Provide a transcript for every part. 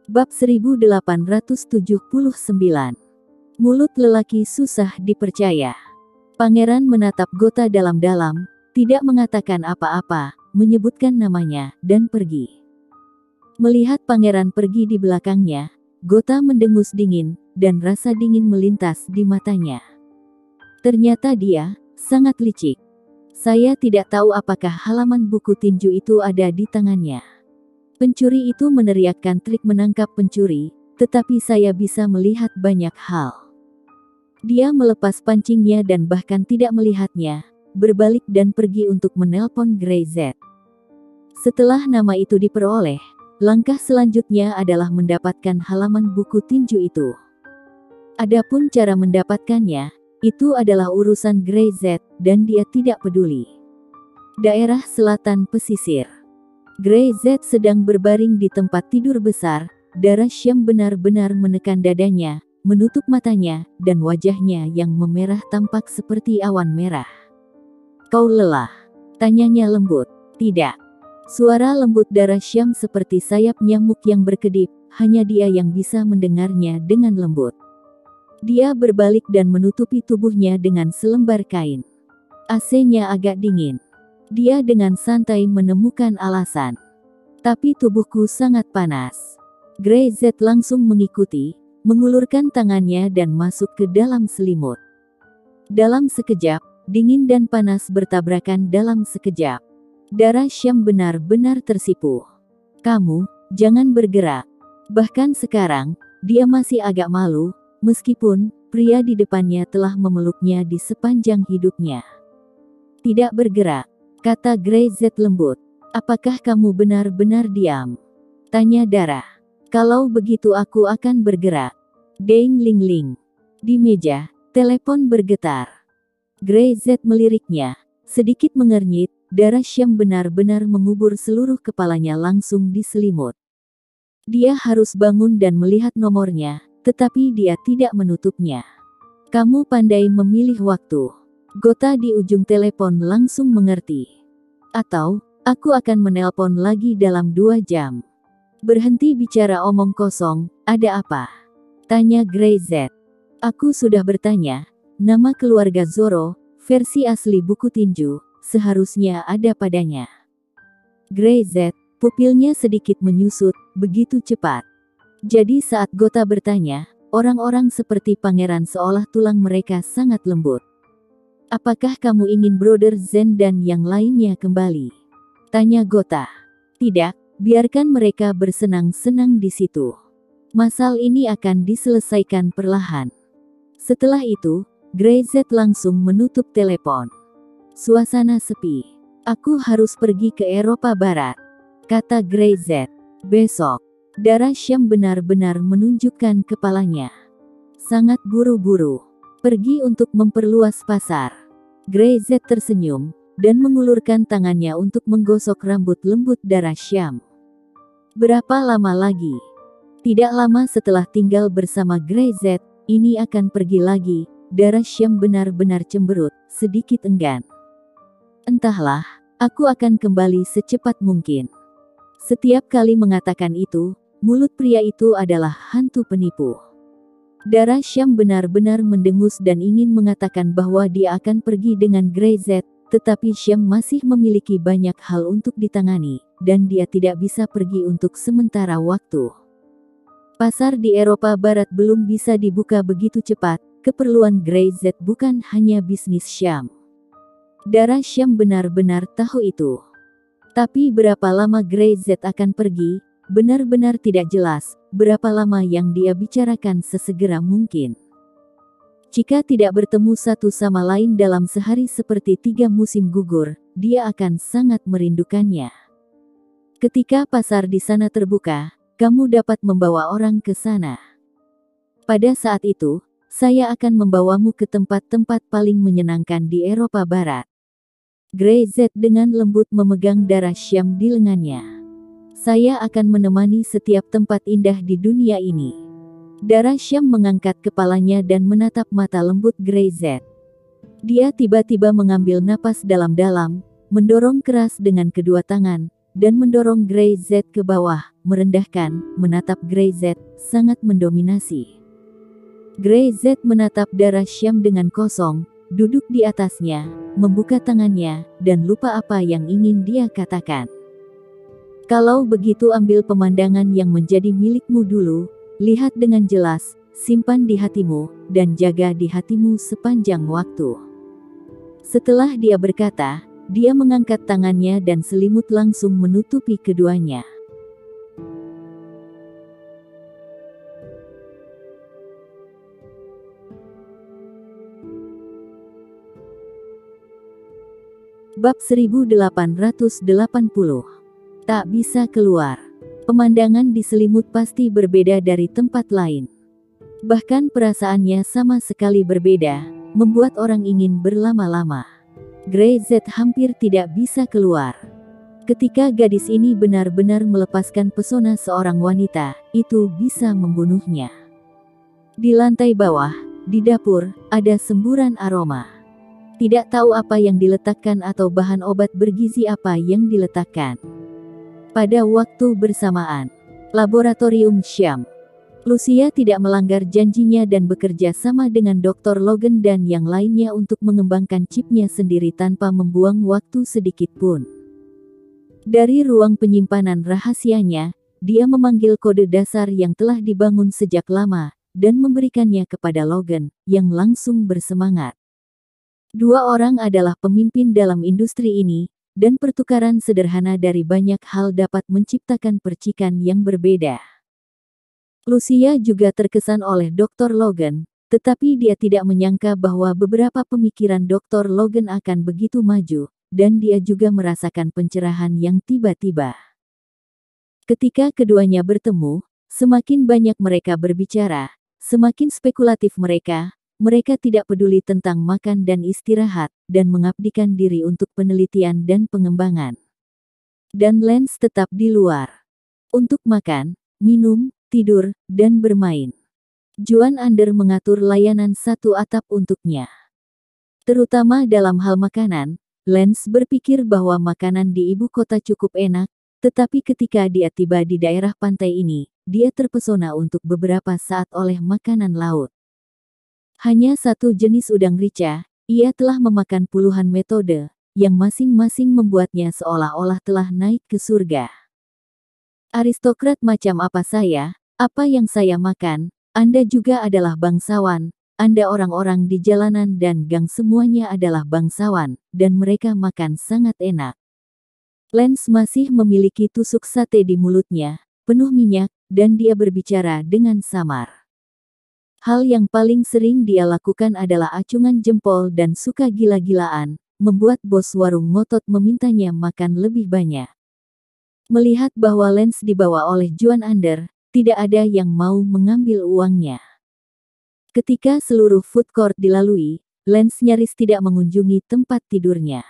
Bab 1879. Mulut lelaki susah dipercaya. Pangeran menatap Gota dalam-dalam, tidak mengatakan apa-apa, menyebutkan namanya, dan pergi. Melihat pangeran pergi di belakangnya, Gota mendengus dingin, dan rasa dingin melintas di matanya. Ternyata dia sangat licik. Saya tidak tahu apakah halaman buku tinju itu ada di tangannya. Pencuri itu meneriakkan trik menangkap pencuri, tetapi saya bisa melihat banyak hal. Dia melepas pancingnya dan bahkan tidak melihatnya, berbalik dan pergi untuk menelpon Grey Z. Setelah nama itu diperoleh, langkah selanjutnya adalah mendapatkan halaman buku tinju itu. Adapun cara mendapatkannya, itu adalah urusan Grey Z, dan dia tidak peduli. Daerah selatan pesisir. Grey Z sedang berbaring di tempat tidur besar, darah Syam benar-benar menekan dadanya, menutup matanya, dan wajahnya yang memerah tampak seperti awan merah. "Kau lelah?" tanyanya lembut. "Tidak." Suara lembut darah Syam seperti sayap nyamuk yang berkedip, hanya dia yang bisa mendengarnya dengan lembut. Dia berbalik dan menutupi tubuhnya dengan selembar kain. AC-nya agak dingin. Dia dengan santai menemukan alasan. "Tapi tubuhku sangat panas." Grey Z langsung mengikuti, mengulurkan tangannya dan masuk ke dalam selimut. Dalam sekejap, dingin dan panas bertabrakan dalam sekejap. Darah Syam benar-benar tersipu. "Kamu, jangan bergerak." Bahkan sekarang, dia masih agak malu, meskipun pria di depannya telah memeluknya di sepanjang hidupnya. "Tidak bergerak," kata Grey Z lembut. "Apakah kamu benar-benar diam?" tanya Darah. "Kalau begitu aku akan bergerak." Deng ling ling. Di meja, telepon bergetar. Grey Z meliriknya, sedikit mengernyit, darah Syam benar-benar mengubur seluruh kepalanya langsung di selimut. Dia harus bangun dan melihat nomornya, tetapi dia tidak menutupnya. "Kamu pandai memilih waktu." Gota di ujung telepon langsung mengerti. "Atau, aku akan menelpon lagi dalam 2 jam. Berhenti bicara omong kosong, ada apa?" tanya Grey Z. "Aku sudah bertanya, nama keluarga Zoro, versi asli buku tinju, seharusnya ada padanya." Grey Z, pupilnya sedikit menyusut, begitu cepat. Jadi saat Gota bertanya, orang-orang seperti pangeran seolah tulang mereka sangat lembut. "Apakah kamu ingin Brother Zen dan yang lainnya kembali?" tanya Gota. "Tidak, biarkan mereka bersenang-senang di situ. Masalah ini akan diselesaikan perlahan." Setelah itu, Grey Z langsung menutup telepon. Suasana sepi. "Aku harus pergi ke Eropa Barat," kata Grey Z. "Besok." Darah Syam benar-benar menunjukkan kepalanya. "Sangat buru-buru. Pergi untuk memperluas pasar." Grey Z tersenyum, dan mengulurkan tangannya untuk menggosok rambut lembut Darah Syam. "Berapa lama lagi?" "Tidak lama setelah tinggal bersama Grey Z, ini akan pergi lagi." Darah Syam benar-benar cemberut, sedikit enggan. "Entahlah, aku akan kembali secepat mungkin." Setiap kali mengatakan itu, mulut pria itu adalah hantu penipu. Darah Syam benar-benar mendengus dan ingin mengatakan bahwa dia akan pergi dengan Grey Z, tetapi Syam masih memiliki banyak hal untuk ditangani, dan dia tidak bisa pergi untuk sementara waktu. Pasar di Eropa Barat belum bisa dibuka begitu cepat, keperluan Grey Z bukan hanya bisnis Syam. Darah Syam benar-benar tahu itu. Tapi berapa lama Grey Z akan pergi, benar-benar tidak jelas. Berapa lama yang dia bicarakan sesegera mungkin. Jika tidak bertemu satu sama lain dalam sehari seperti 3 musim gugur, dia akan sangat merindukannya. "Ketika pasar di sana terbuka, kamu dapat membawa orang ke sana. Pada saat itu, saya akan membawamu ke tempat-tempat paling menyenangkan di Eropa Barat." Grey Z dengan lembut memegang darah Syam di lengannya. "Saya akan menemani setiap tempat indah di dunia ini." Darah Syam mengangkat kepalanya dan menatap mata lembut Grey Z. Dia tiba-tiba mengambil napas dalam-dalam, mendorong keras dengan kedua tangan, dan mendorong Grey Z ke bawah, merendahkan, menatap Grey Z, sangat mendominasi. Grey Z menatap darah Syam dengan kosong, duduk di atasnya, membuka tangannya, dan lupa apa yang ingin dia katakan. Kalau begitu ambil pemandangan yang menjadi milikmu dulu, lihat dengan jelas, simpan di hatimu, dan jaga di hatimu sepanjang waktu. Setelah dia berkata, dia mengangkat tangannya dan selimut langsung menutupi keduanya. Bab 1880. Tak bisa keluar. Pemandangan di selimut pasti berbeda dari tempat lain. Bahkan perasaannya sama sekali berbeda, membuat orang ingin berlama-lama. Grey Z hampir tidak bisa keluar. Ketika gadis ini benar-benar melepaskan pesona seorang wanita, itu bisa membunuhnya. Di lantai bawah, di dapur, ada semburan aroma. Tidak tahu apa yang diletakkan atau bahan obat bergizi apa yang diletakkan. Pada waktu bersamaan, laboratorium Syam. Lucia tidak melanggar janjinya dan bekerja sama dengan Dr. Logan dan yang lainnya untuk mengembangkan chipnya sendiri tanpa membuang waktu sedikit pun. Dari ruang penyimpanan rahasianya, dia memanggil kode dasar yang telah dibangun sejak lama, dan memberikannya kepada Logan, yang langsung bersemangat. Dua orang adalah pemimpin dalam industri ini, dan pertukaran sederhana dari banyak hal dapat menciptakan percikan yang berbeda. Lucia juga terkesan oleh Dr. Logan, tetapi dia tidak menyangka bahwa beberapa pemikiran Dr. Logan akan begitu maju, dan dia juga merasakan pencerahan yang tiba-tiba. Ketika keduanya bertemu, semakin banyak mereka berbicara, semakin spekulatif mereka. Mereka tidak peduli tentang makan dan istirahat, dan mengabdikan diri untuk penelitian dan pengembangan. Dan Lance tetap di luar. Untuk makan, minum, tidur, dan bermain. Juan Ander mengatur layanan satu atap untuknya. Terutama dalam hal makanan, Lance berpikir bahwa makanan di ibu kota cukup enak, tetapi ketika dia tiba di daerah pantai ini, dia terpesona untuk beberapa saat oleh makanan laut. Hanya satu jenis udang rica, ia telah memakan puluhan metode, yang masing-masing membuatnya seolah-olah telah naik ke surga. Aristokrat macam apa saya, apa yang saya makan, Anda juga adalah bangsawan, Anda orang-orang di jalanan dan gang semuanya adalah bangsawan, dan mereka makan sangat enak. Lance masih memiliki tusuk sate di mulutnya, penuh minyak, dan dia berbicara dengan samar. Hal yang paling sering dia lakukan adalah acungan jempol dan suka gila-gilaan, membuat bos warung ngotot memintanya makan lebih banyak. Melihat bahwa Lance dibawa oleh Juan Ander, tidak ada yang mau mengambil uangnya. Ketika seluruh food court dilalui, Lance nyaris tidak mengunjungi tempat tidurnya.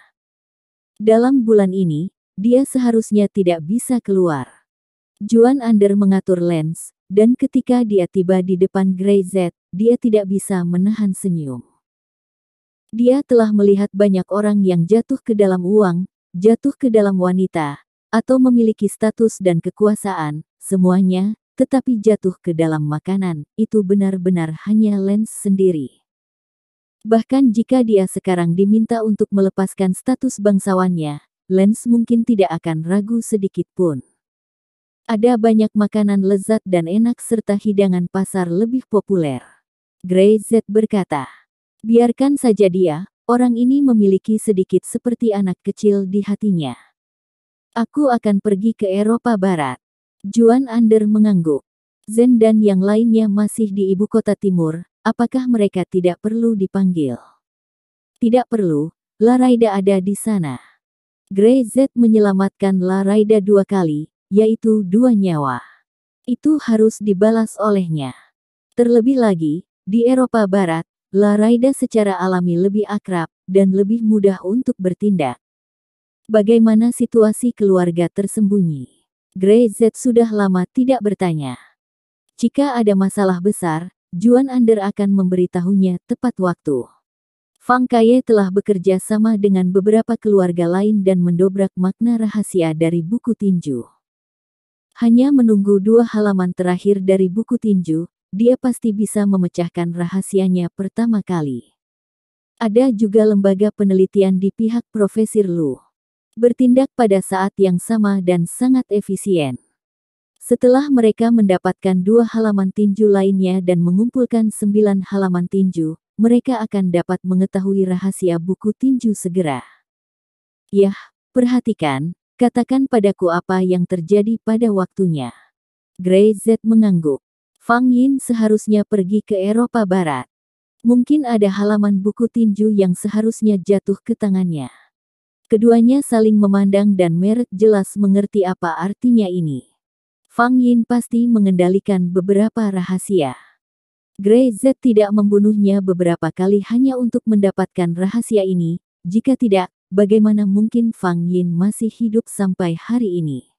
Dalam bulan ini, dia seharusnya tidak bisa keluar. Juan Ander mengatur Lance, dan ketika dia tiba di depan Grey Z, dia tidak bisa menahan senyum. Dia telah melihat banyak orang yang jatuh ke dalam uang, jatuh ke dalam wanita, atau memiliki status dan kekuasaan, semuanya, tetapi jatuh ke dalam makanan, itu benar-benar hanya Lance sendiri. Bahkan jika dia sekarang diminta untuk melepaskan status bangsawannya, Lance mungkin tidak akan ragu sedikit pun. Ada banyak makanan lezat dan enak serta hidangan pasar lebih populer. Grey Z berkata, biarkan saja dia, orang ini memiliki sedikit seperti anak kecil di hatinya. Aku akan pergi ke Eropa Barat. Juan Ander mengangguk. Zen dan yang lainnya masih di ibu kota timur, apakah mereka tidak perlu dipanggil? Tidak perlu, Laraida ada di sana. Grey Z menyelamatkan Laraida 2 kali. Yaitu 2 nyawa. Itu harus dibalas olehnya. Terlebih lagi, di Eropa Barat, Laraida secara alami lebih akrab, dan lebih mudah untuk bertindak. Bagaimana situasi keluarga tersembunyi? Grey Z sudah lama tidak bertanya. Jika ada masalah besar, Juan Ander akan memberitahunya tepat waktu. Fang Kaye telah bekerja sama dengan beberapa keluarga lain dan mendobrak makna rahasia dari buku tinju. Hanya menunggu 2 halaman terakhir dari buku tinju, dia pasti bisa memecahkan rahasianya pertama kali. Ada juga lembaga penelitian di pihak Profesor Lu. Bertindak pada saat yang sama dan sangat efisien. Setelah mereka mendapatkan 2 halaman tinju lainnya dan mengumpulkan 9 halaman tinju, mereka akan dapat mengetahui rahasia buku tinju segera. Yah, perhatikan, katakan padaku apa yang terjadi pada waktunya. Grey Z mengangguk. Fang Yin seharusnya pergi ke Eropa Barat. Mungkin ada halaman buku tinju yang seharusnya jatuh ke tangannya. Keduanya saling memandang dan Merek jelas mengerti apa artinya ini. Fang Yin pasti mengendalikan beberapa rahasia. Grey Z tidak membunuhnya beberapa kali hanya untuk mendapatkan rahasia ini. Jika tidak, bagaimana mungkin Fang Yin masih hidup sampai hari ini?